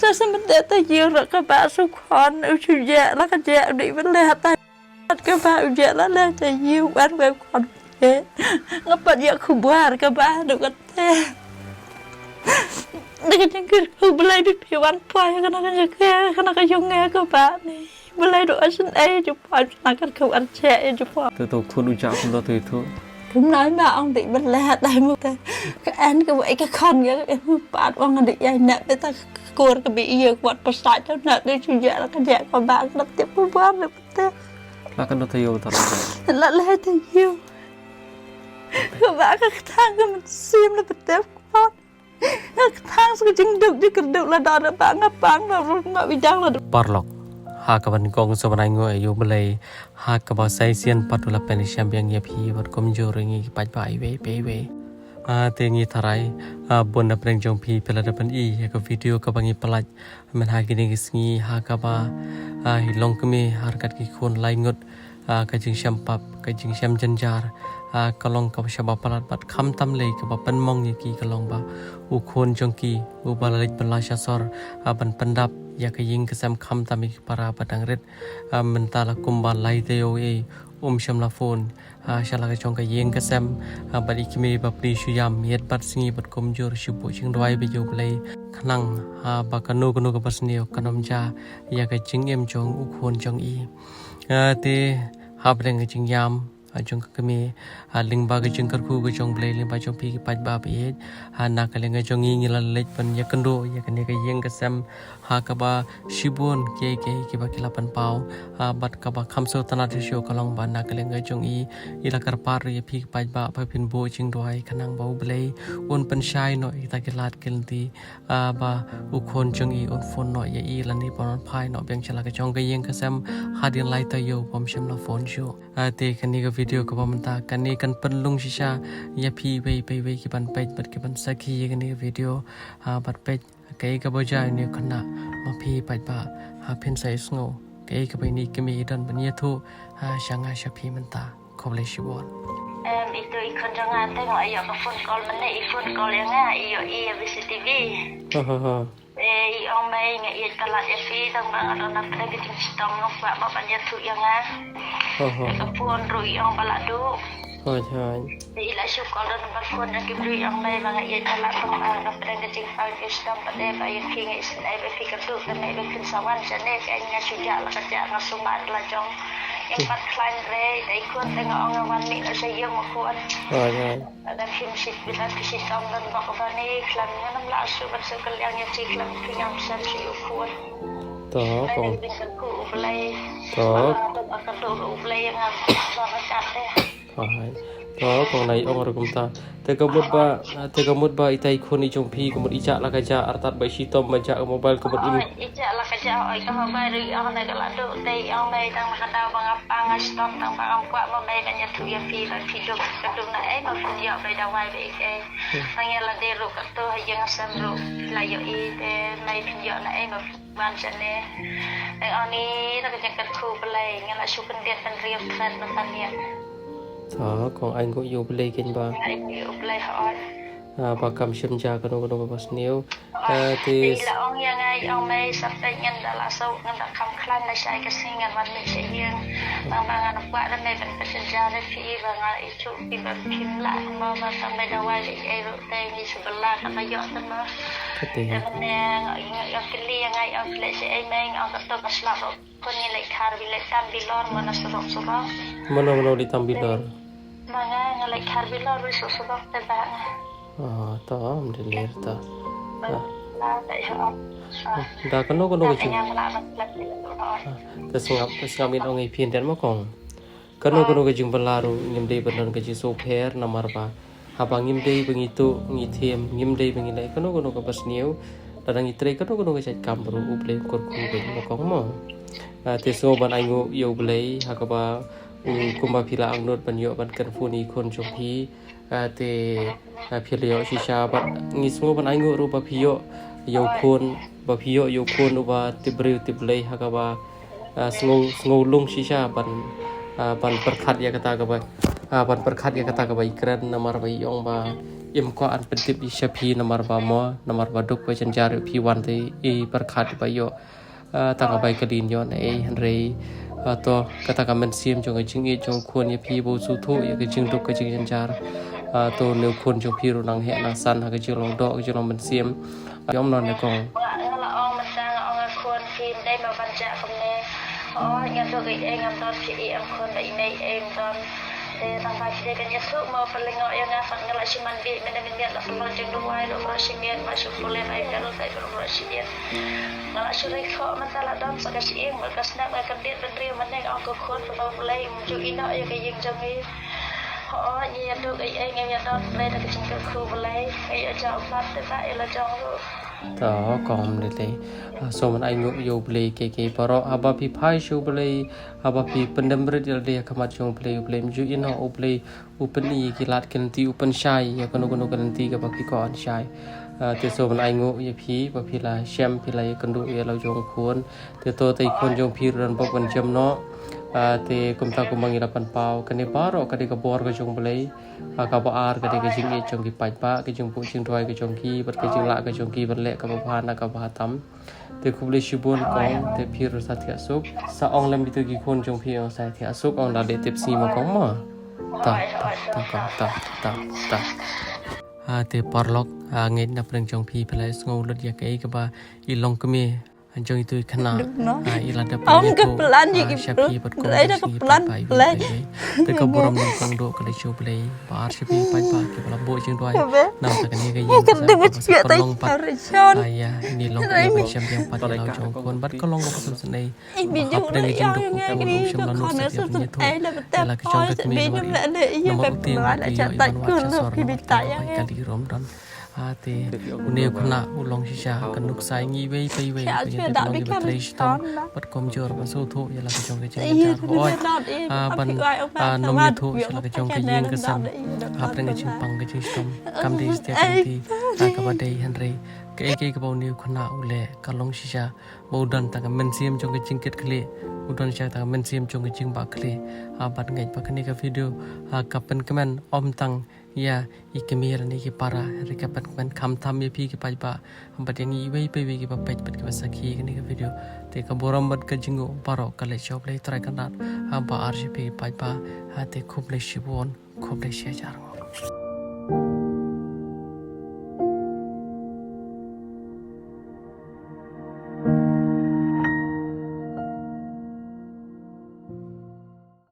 Saya sebentar tahu nak kebak sukon ujungnya lah kerja di melihat kebak ujungnya lah tahu ban kon ngapa dia kubuar kebak duk kata dengan yang belai di piwan pai kena kayungnya kebak ni belai duk asin jumpa nak keluar cek jumpa tu kun ucap pun tu itu cũng nói mà ông bị bệnh lạ tại một cái anh cái vậy cái con cái em bạn ông định dạy nè người ta cua cái bị nhiều quạt bớt sải cho nè đi chủ nhà là cái dạy của bạn nó tiếp không bán được thế lah kan tu yo tak là lẽ tình yêu các bạn cái thang cái mình xiêm là bật tiếp con cái thang cái chính được đi cần được là đó là bạn ngập bạn rồi mà bị đau là parlok ha kawan kong sebenarnya ngoy yo belai ha kawan saya sian patula penisiam yang ya pi ber komjor ngi paj bai we pe we te ngi tharai bon na preng jong pi pela depan I ya ka video ka bangi pelaj men ha gini ngi ha kawa hi long kemi harkat ki khon lai ngut ka jing syam pap ka jing syam janjar kalong ka syaba palat bat kham tam le ka ba pen mong ni ki kalong ba u khon jong ki u balalik belasya sor ban pendap ya ka ying kesam kham tami para padang red mentala kumban lai teo syam la phone shala ka chong ka ying kesam bali kimi ba pri shuyam yet bat singi bat komjor shubu ching roi be yo play khnang ba kanu ka basnio kanomja ya ka ching em chong u khon chong I te hableng ka ching yam jong kami ling ba ka jing karku ka jong play ling ba jong pi paj ba be na ka ling jong ngi la lech pan ya kando ya ka ne ka yeng ka sam ha ka ba shibun ke ba kilapan pau bat ka ba khamso tana de sho kalong ba na ka ling jong I ila kar par ya pi paj ba pa pin bo ching doi khanang ba blei un pan shai no I ta ki lat kelti ba u khon jong I un phone no ya I la ni pon phai no beng chala ka jong ka yeng ka sam hadin lai ta yo pom sham la phone sho te kan ni ka video ka pamanta kan ni kan penlung shisha ya pi wei ki ban page bat ki ban sakhi kan ni video bat page kai ka boja ni khana ma pi paj ba phin sai sngo kai ka bai ni kemi dan ban ye thu shanga shapi manta khoble shibon itu ikon jangan tengok ayah ke phone call mana phone call yang iyo VCTV ông mày nghe yên cả lại phi đang mang ở nằm đây cái chính stong nó vạ mà bạn thu yang cái phone rồi ông bà lại đủ thì lại chụp call dan bạn phone yang kibri ông mày mang yên cả lại trong nằm đây cái chính phone cái stong pada bayar khi ngay sin ai phi cái tu cái này cái sawan chane cái anh nghe sudah lah kerja langsung mat lah jong yang pat klein re dai kun tengok orang wan ni lah saya mau kuat ada kinship bila kisah dan bakal ni klan yang nak asu bersegel yang nyeci klan punya pesan si kuat toh kong toh akan doa ulai yang apa cate toh kong nai ong argum ta te kamut ba itai khoni jong pi kamut icha la ka ja artat bai si tom baca mobile kamut ini icha la ka ja oi ka mobile ri ong nai ka la do te ong nai tang ka dau bang apa ngastom tang bang ong kwa mobile banyak tu ya pi la pi do ka do na ma video bai da wai be ke tang ya la de ro ka to yang asam ro la yo te mai video na ma ban chane ong ni ta ka ka khu play ngala su kan dia kan riu kan tan ya toh kong anh cũng yêu play kênh ba ba cầm xem cha cái nó bas niu thì là ông yang ai ông mày sắp tới nhân đã là sâu nhân đã không khăn là sai cái sinh ngàn văn mình sẽ riêng bằng ngàn qua đó mày vẫn phải xem cha đấy phi và ngài chú phi và phim lại mà sao mày đâu ai để ai rồi tay như sụp la cái này dọn tên nó để mình nè ông cái lia ngay ông lại sẽ ai mày ông cái cái slap rồiคนนี้เลยคาร์บิเลตัมบิลอร์มันสุรสุร mana di tambilor mana ngalai kar bilor susu susu tebang toh mendelir ta lah tak jawab dah kono ke terus ngamin ong ipin dan makong kono ke jing belaru ngimdei bener ke jing soper namar ba habang ngimdei bengitu ngithem ngimdei bengilai kono ke basniu dadang itre kono ke chat kambru uble korku be makong mo teso ban aingu yo blei hakaba kumba phila angnot banyo ban kan phuni khon chokhi te philio shisha ban ngismo ban aingu ru ba phio yo khon uba tibreu tiblei hakaba sngo lung shisha ban perkhat ya kata ka ba ban perkhat ya kata ka ba ikran namar ba yong ba im ko an pentip i shapi nomor bamo nomor baduk pe janjar pi wan te I berkat bayo tang bai kadin yo na henry to kata kamen sim jong jing I jong khon ye pi bo su thu ye jing duk ke jing janjar to ne khon jong pi ru nang he nang san ha ke jing long do ke jing long men sim yom non ne kong la ong man sang ong khon kim dai ma ban ja kom ne ngam do ke ngam dot pi ang khon dai nei em don tanpa kita kan Yesus mau perlengok yang ngafat ngelak si mandi mendengar lah semua jeng dua itu berasian masuk boleh baik kalau saya berasian ngelak si rekok masalah dom sekasian berkas nak mereka dia berdiri meneng aku kuat kalau boleh muncul ina ya kayak jeng ini iya tu kayak yang dom boleh tak cingkir ku boleh kayak jauh flat tak ialah jauh to kom le le so man ai ngop yo play ke paro aba pi phai shu play aba pi pendem red le kamat jong play ju ino o play open I ki lat kan ti open shai ya kono kan ti ka ba pi ko an shai te so man ai ngop ye pi ba pi la shem pi la kan du ye lo jong khon te to tai khon jong pi ran ba ban jam no te kum ta kum mangi lapan pau kan ni paro ka di ka bor ka jong play ka ba ar ka di ka jing ye jong ki pai pa ka jong pu jing roi ka jong ki bat ka jing la ka jong ki ban le ka ba phan ka ba tam te khub le shibon kong te phir sa thia sup sa ong lem bitu ki khon jong phi ong sa thia sup ong la le tip si ma kong ma ta te parlok ngait na preng jong phi phlai ngau lut ya kai ka ba I long ka me anjong itu kena ilada ke pelan je syapi bat ko ada ke pelan te ka buram dong kong do ka le chu play bar syapi pai pa ke bala bo jing doi nam ta kan ye ga yin kan dengan chuyện tay Harrison ya ini long ka ba syam yang pat lau jong kon bat ko long ko sun sunai video dengan jing do ko ko long syam la no sa ya punya tu la ka jong ka mi nomor uti ada catat kun lebih ditanya kali Ramadan te une khna ulong shisha kan nuk sai ngi wei pai wei ye te long ge tre stom pat kom jor ba so tho ye la ka jong ge chen tar oi ban nom ye tho la ka jong ge yeng ka sam apreng ge ching pang ge ching stom kam de ste ti ka ba dei henry ke ka ba ne khna ule ka long shisha bo dan ta ka men sim jong ge ching ket khle udon sha ta men sim jong ge ching ba khle bat ngai pa kani ka video ka pen comment om tang ya ikemir ni ki para rekapat kan kham tham ye phi ki pai ba ambat yang I wei pe ki ba pet pet ki ba sakhi ni ka video te ka boram bat ka jingo paro ka le shop le try kan dat ba rgp pai ba ha te khub le shibon khub le she jar